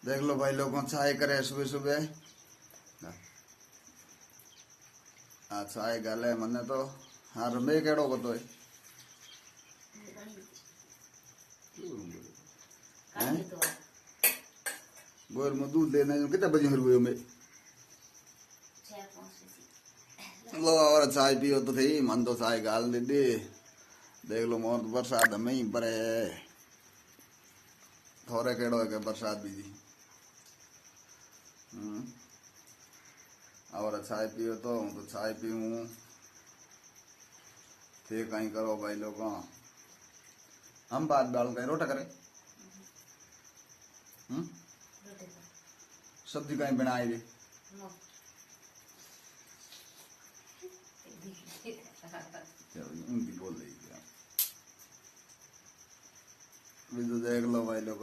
देख लो भाई लोगों चाय करे सुबह सुबह। हाँ चाय गाले मने तो हाँ रमे केड़ो बतो है गोर में दूध लेने कितने बजे हुए में लो और चाय पियो तो थी मन तो चाय गाल दे दे। देख लो मोर बरसात में ही परे थोड़े केड़ो है के बरसात भी जी। और चाय पियो तो हूँ तो चाय पीऊँ थे कहीं करो भाई लोग। हम बात डाल कहीं रोटा करें सब्जी कहीं बनाए दे उनकी बोल रही क्या भी तो देख लो भाई लोग।